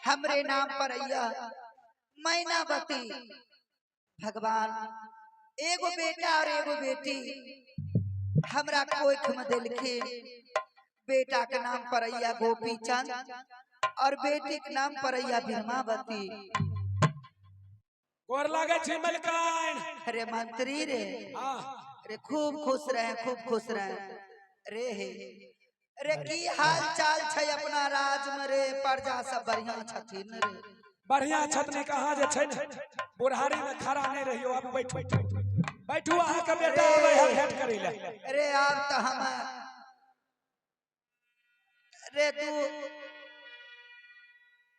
हमरे नाम पर मैनावती भगवान एगो बेटा और एगो बेटी हमरा कोख में दिलखे। बेटा के नाम परैया गोपी चंद और बेटी के नाम परैया भीमावती। गोर लागे छी मलकान। अरे मंत्री रे, अरे खूब खुश रहे, खूब खुश रहे रे। हे अरे की हाल चाल छै अपना राज में रे? प्रजा सब बढ़िया छथिन रे? बढ़िया छथने कहाँ जे छै ने बुढ़ारी में खड़ा नहीं रहियो, अब बैठो। बैठू अहाँ के बेटा आवे है भेंट करै ले। अरे आप तो हम रे तू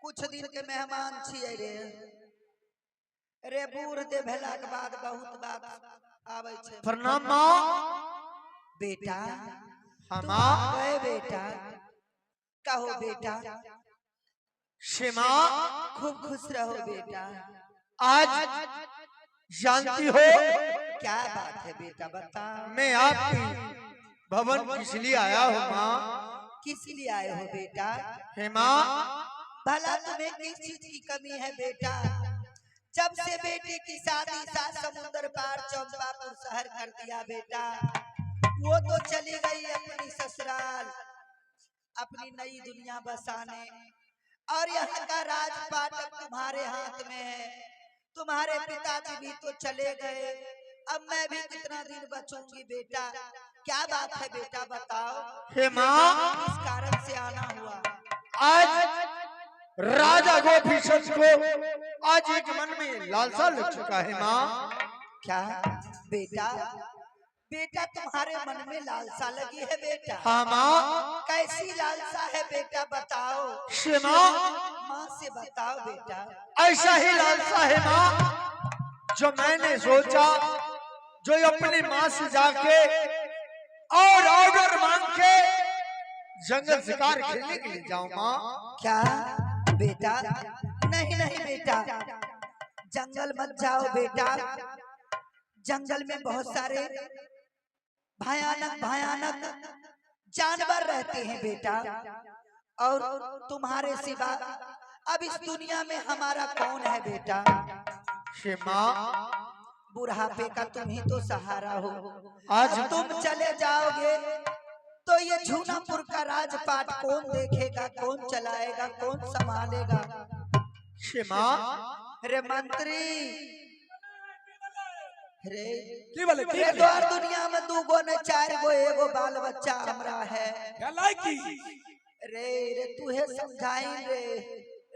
कुछ दिन के मेहमान छिए रे। रे बूढ़ दे भेला के बाद बहुत बात आवे छे। प्रणाम माँ। बेटा हाँ तू माँ। आ गए बेटा। कहो बेटा। शिमा खूब खुश रहो बेटा। आज जानती हो क्या बात है बेटा बता। मैं आपकी भवन किस लिए आया हूँ माँ? किस लिए आए हो बेटा? हे माँ भला तुम्हें किस चीज की कमी है बेटा? जब से बेटे की शादी 7 समुंदर पार चंपापुर शहर कर दिया बेटा, वो तो चली गई अपनी ससुराल, अपनी नई दुनिया बसाने, और यहाँ का राजपाट अब तुम्हारे हाथ में है। तुम्हारे पिताजी भी तो चले गए, अब मैं भी कितना दिन बचूंगी बेटा। क्या बात है बेटा बताओ। हे माँ किस कारण से आना हुआ? आज राजा गोपीचंद को आज एक मन में लालसा लग चुका है माँ। क्या बेटा? बेटा तुम्हारे मन में लालसा लगी है बेटा? हाँ माँ। कैसी लालसा है बेटा बताओ। शिमा माँ से बताओ बेटा। ऐसा ही लालसा है माँ जो मैंने सोचा, जो अपनी माँ से जाके और ऑर्डर मांग के जंगल शिकार खेलने के लिए जाऊं माँ। क्या बेटा? नहीं नहीं बेटा, जंगल मत जाओ बेटा। जंगल में बहुत सारे भयानक भयानक जानवर रहते हैं बेटा, और तुम्हारे सिवा अब इस दुनिया में हमारा कौन है बेटा? शिमा बुढ़ापे का तुम ही तो सहारा हो। आज तुम चले जाओगे तो ये झूनापुर का राजपाट कौन देखेगा, कौन चलाएगा, कौन संभालेगा? शिमा रे मंत्री रे की बोले की रे द्वार दुनिया में 2 गो न 4 गो एगो बाल बच्चा हमरा है। क्या लायकी रे रे तूहे समझाई रे।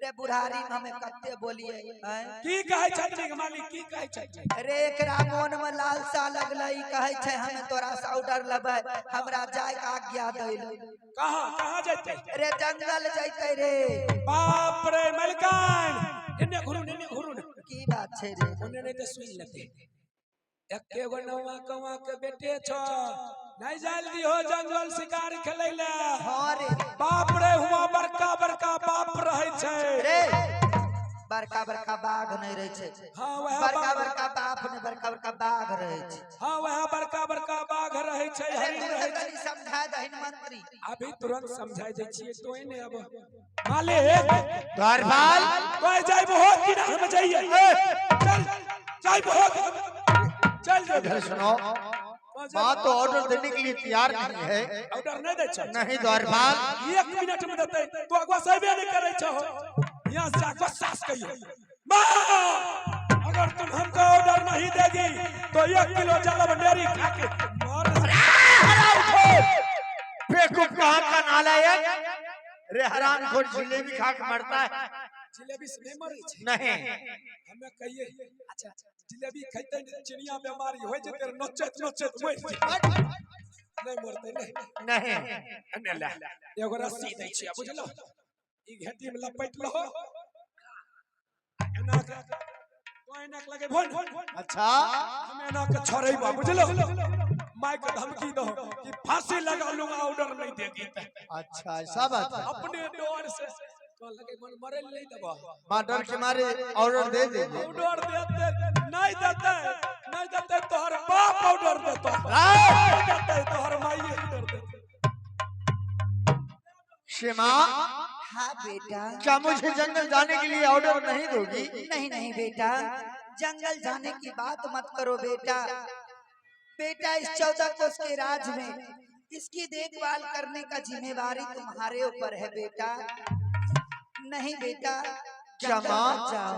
रे बुढ़ारी में हमें कत्ते बोलिए हैं? की कहै छथि के मालिक की कहै छथि? रे एकरा मन में लालसा लगलई, कहै छै हमें तोरा से ऑर्डर लेबै, हमरा जाय के आज्ञा दैल। कहां जैते? रे जंगल जैते रे। बाप रे मलकान इन्ने घुरुन की बात छै रे? ओने नहीं तो सुन लेते। एक्के गो नौवा कौवा के बेटे छ, नहीं जल्दी हो जंगल शिकार खेलै ले। हां रे बाप रे हुआ बड़का बड़का बाप रहे छै रे। बड़का बड़का बाघ नहीं रहे छै। हां वह बड़का बड़का बाप ने बड़का बड़का बाघ रहे छै। हां वह बड़का बड़का बाघ रहे छै, हरिण रहे छै। तनी समझा दहिन मंत्री। अभी तुरंत समझाई दे छिए तो ने अब मालिक द्वारपाल कोई जाइब हो कि ना हम जाइए? चल जाइब हो चल इधर सुनो, माँ तो ऑर्डर देने के लिए तैयार नहीं है। ऑर्डर नहीं दे छ? नहीं द्वारपाल 1 मिनट में देते तो अगवा सेबे नहीं करे छ। यहां से अगवा सास कहियो मां, अगर तुम हमको ऑर्डर नहीं देगी तो 1 किलो जलब डेरी खा के मार। बेवकूफ कहाँ का नालायक। रे हरामखोर जिलेबी खा के मरता है। जिलेबी से नहीं मरे छै? नहीं हमें कहिए अच्छा जिलेबी खैते चिड़िया बीमारी हो जते नोचत नोचत मर जे। नहीं मरते नहीं अने ला एगो रस्सी दै छियै बुझलो, ई घेटी में लपेट लहो एना के कोइना के लगे भोन। अच्छा हम एना के छोड़ैबा बुझलो, माय के धमकी दो कि फांसी लगा लूंगा ऑर्डर नहीं देगी त। अच्छा ऐसा बात है। अपने डर से तो लगे मन मरे नहीं देबो। माँ डर के मारे ऑर्डर दे देंगे। ऑर्डर देते नहीं देते तोहर बाप ऑर्डर देतो, नहीं देते तोहर माई ऑर्डर देतो। शिमा हाँ बेटा। क्या मुझे जंगल जाने के लिए ऑर्डर नहीं दोगी? नहीं नहीं बेटा, जंगल जाने की बात मत करो बेटा। बेटा इस 14 कोस के राज में इसकी देखभाल करने का जिम्मेवारी तुम्हारे ऊपर है बेटा। नहीं बेटा क्या जंगल माँ? मत जाओ।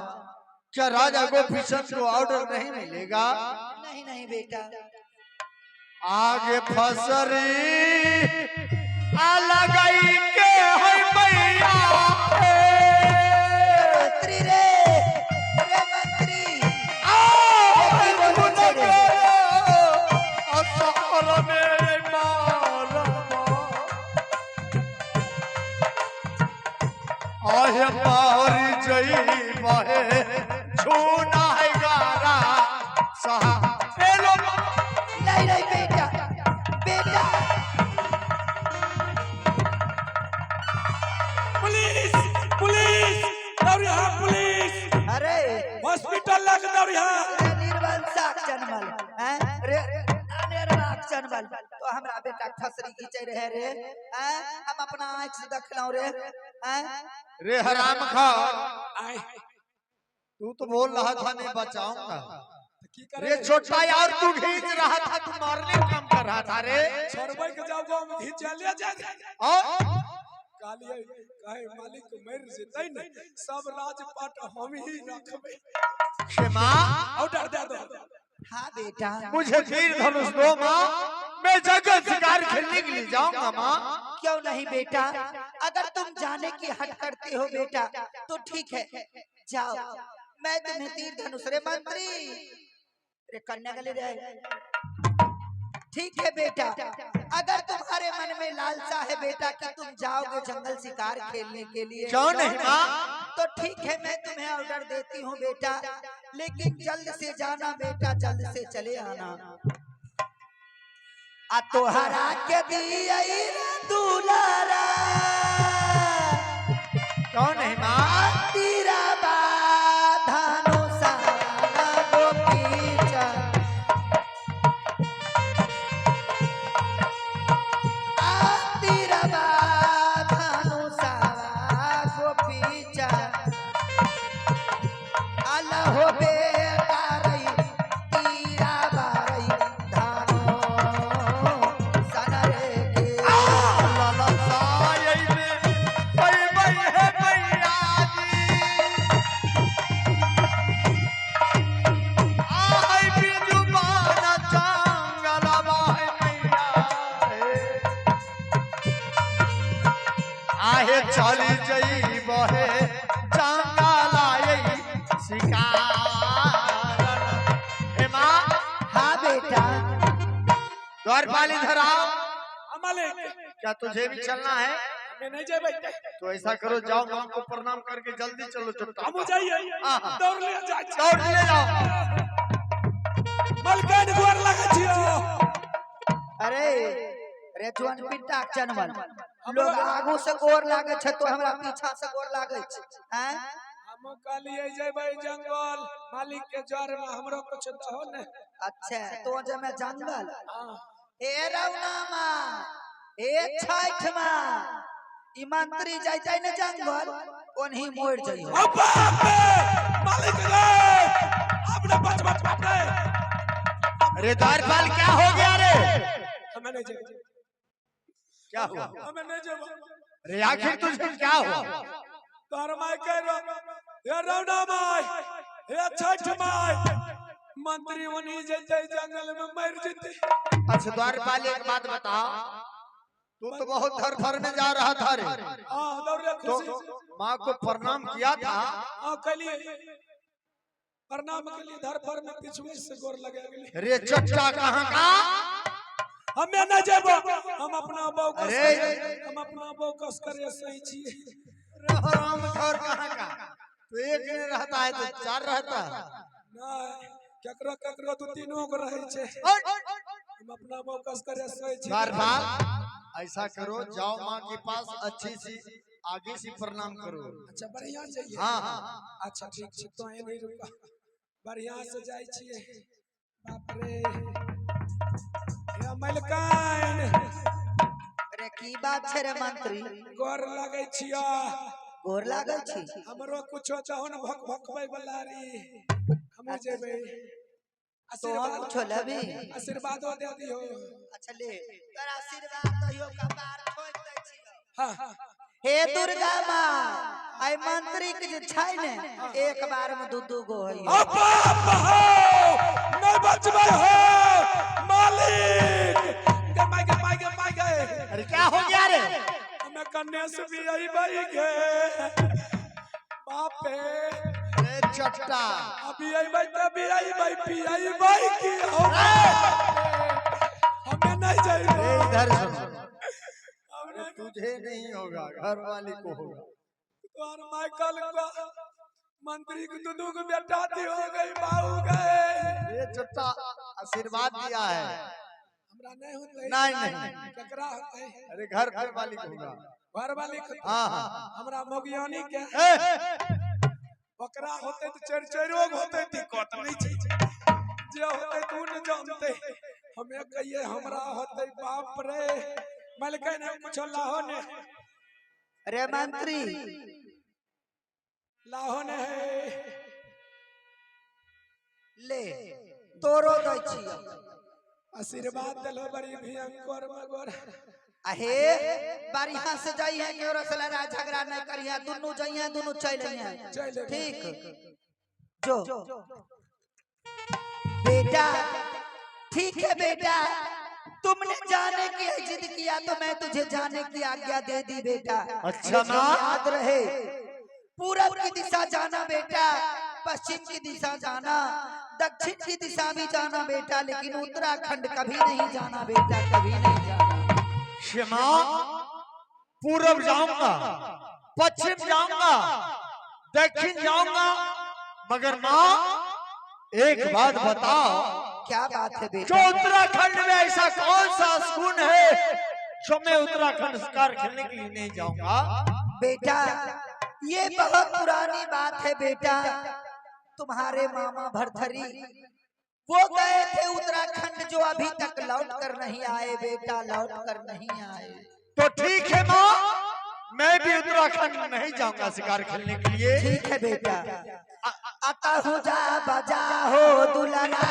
क्या राजा गोपीचंद को ऑर्डर नहीं मिलेगा? नहीं नहीं बेटा। आगे फसरी अलगई के है मैया मंत्री रे मंत्री। आओ बोलो छे रे। आहे मार जई बहे छूना है गारा सहा पेलो नहीं नहीं बेटा बेटा पुलिस पुलिस दौड़िया पुलिस अरे हॉस्पिटल लग दौड़िया निर्वंशक जनमल हैं रे निर्वाक जनमल तो हमरा बेटा फसरी खींचे रहे रे हैं हम अपना आंख से देखलौ रे हैं रे हराम खार आए तू तो बोल रहा था नहीं बचाऊंगा की करे रे छोटा यार तू खींच रहा था तू मारने का काम कर रहा था रे छोड़बै के जाओ गांव में खींच ले जा और कालिए कहे मालिक मर जेतै न सब राजपाट हम ही रखबै क्षमा ऑर्डर दे दो हाँ बेटा मुझे तीर धनुष दो माँ मैं जगत शिकार खेलने के लिए जाऊंगा माँ क्यों नहीं बेटा अगर तुम जाने की हट करते हो बेटा तो ठीक है जाओ मैं तुम्हें तीर धनुष रे मंत्री रे कन्या गले रे ठीक है बेटा अगर तुम्हारे मन में लालसा है बेटा कि तुम जाओगे जंगल शिकार खेलने के लिए क्यों नहीं माँ तो ठीक है मैं तुम्हें ऑर्डर देती हूँ बेटा लेकिन जल्द से जाना बेटा जल्द से चले आना आ तोहरा के दिया दुलारा क्यों नहीं माँ तीरा बाधानो सारा गोपीचा तीरा बाधानो सारा गोपीचा आला हो बेटा रही तीरा बारई धानो सनरे के ललसाई में बई बई है मैया जी आई बिजुबान जंगल बाई मैया आहे चली जई बहे जंगल आई शिकार हे माँ हाँ बेटा द्वारपाल इधर आओ मालिक क्या तुझे भी चलना है मैं नहीं जेबै तो ऐसा करो जाओ माँ को प्रणाम करके जल्दी चलो चुपचाप हम जाइए हाँ, हाँ। दौड़ ले जाय दौड़ ले जाओ मलकान गोर लगे छियो अरे रे जुआन पिट्टा जनमल लोग आगू से गोर लागे छ तो हमरा पीछा से गोर लागे छ हैं हम कालिए जेबै जंगल मालिक के जर में हमरो कुछ दहो न अच्छा तो जे में जंगल हां ए रौना मां ए छैठ मां ई मंत्री जाय जाय न जंगल ओनही मोड़ जाई हो बाप रे मालिक रे अपने बच बच बाप रे अरे द्वारपाल क्या हो गया रे हमें नहीं जेबै क्या हुआ हमें नहीं जेबै अरे आखिर तुझे क्या हुआ तार माय कह ये रौना माय ये छैठ माय मंत्री वनी जते जंगल में मर जते अच्छा द्वारपाल एक बात बता तू तो बहुत धर धर में जा रहा था रे हां दौड़े तो खुशी माँ को प्रणाम किया था हां कलिए प्रणाम के लिए धर पर में पिछुए से गोर लगा गेली रे चट्टा कहाँ का हमें न जेबो हम अपना बौ कस अरे! हम अपना बौ कस करे सही छी राम घर कहाँ का तो एक नहीं रहता है तो चार रहता है ना केकरो केकरो दू तीनों को रहे छे हम अपना बौ कस करे सही छी द्वारपाल ऐसा करो जाओ माँ के पास अच्छी सी आगे से प्रणाम करो अच्छा बढ़िया जाइए हाँ हाँ अच्छा ठीक छै तो ए नहीं रुका बढ़िया से जाय छिए बाप रे या मलकान अरे की बात छे रे मंत्री गोर लगे छिया गोर लागल छी हमरो कुछो चाहो न भक भकबै वाला रे हम जेबै तो हम कुछ लेबी आशीर्वादो दे दियो अच्छा ले तोरा आशीर्वाद दहियो कपार ठोक दै छियो हां हे दुर्गा माँ आई मंत्री के जे छै ने एक बार में दू गो है बाप हो नहीं बचबै हो मालिक के माय अरे क्या हो गया रे हमें कन्या से भी आई भाई के बाप रे अरे चट्टा अभी आई भाई तभी आई भाई पी आई भाई की हो हमें नहीं अरे चाहिए इधर सुनो अरे तुझे नहीं होगा घर वाले को होगा और माइकल को मंत्री को दुदू को बेटा दी हो गई बाऊ गए ये चट्टा आशीर्वाद दिया है। हमरा नहीं होते नहीं ककरा होते अरे घर पे मालिक होगा। घर वाले हाँ हाँ हमरा मोगियानी के ए, ओकरा होते तो चरचरोग होते दिक्कत नहीं छै जे होते तू न जानते हमें कहिए हमरा होते बाप रे मलके ने कुछ लाहो ने अरे मंत्री लाहो ने ले तोरो दै छी आशीर्वाद दिलो बड़ी भयंकर मगर अहे बारिहा से जाई है के से लड़ा झगड़ा नहीं करिया दोनों जाइए दोनों चल रही ठीक जो बेटा ठीक है बेटा तुमने जाने की जिद किया तो मैं तुझे जाने की आज्ञा दे दी बेटा। अच्छा माँ याद रहे पूरब की दिशा जाना बेटा, पश्चिम की दिशा जाना, दक्षिण की दिशा भी जाना बेटा, लेकिन उत्तराखंड कभी नहीं जाना बेटा, कभी नहीं जाना। क्षमा पूरब जाऊंगा, पश्चिम जाऊंगा, दक्षिण जाऊंगा, मगर माँ एक बात बताओ। क्या बात है बेटा? जो उत्तराखंड में ऐसा कौन सा स्कूल है जो मैं उत्तराखंड शिकार खेलने के लिए नहीं जाऊंगा? बेटा ये बहुत पुरानी बात है बेटा, तुम्हारे मामा भरथरी वो गए थे उत्तराखंड जो अभी तक लौट कर नहीं आए बेटा, लौट कर नहीं आए। तो ठीक है माँ, मैं भी उत्तराखंड नहीं जाऊंगा शिकार खेलने के लिए। ठीक है बेटा। अतः जा बजा हो दुलरा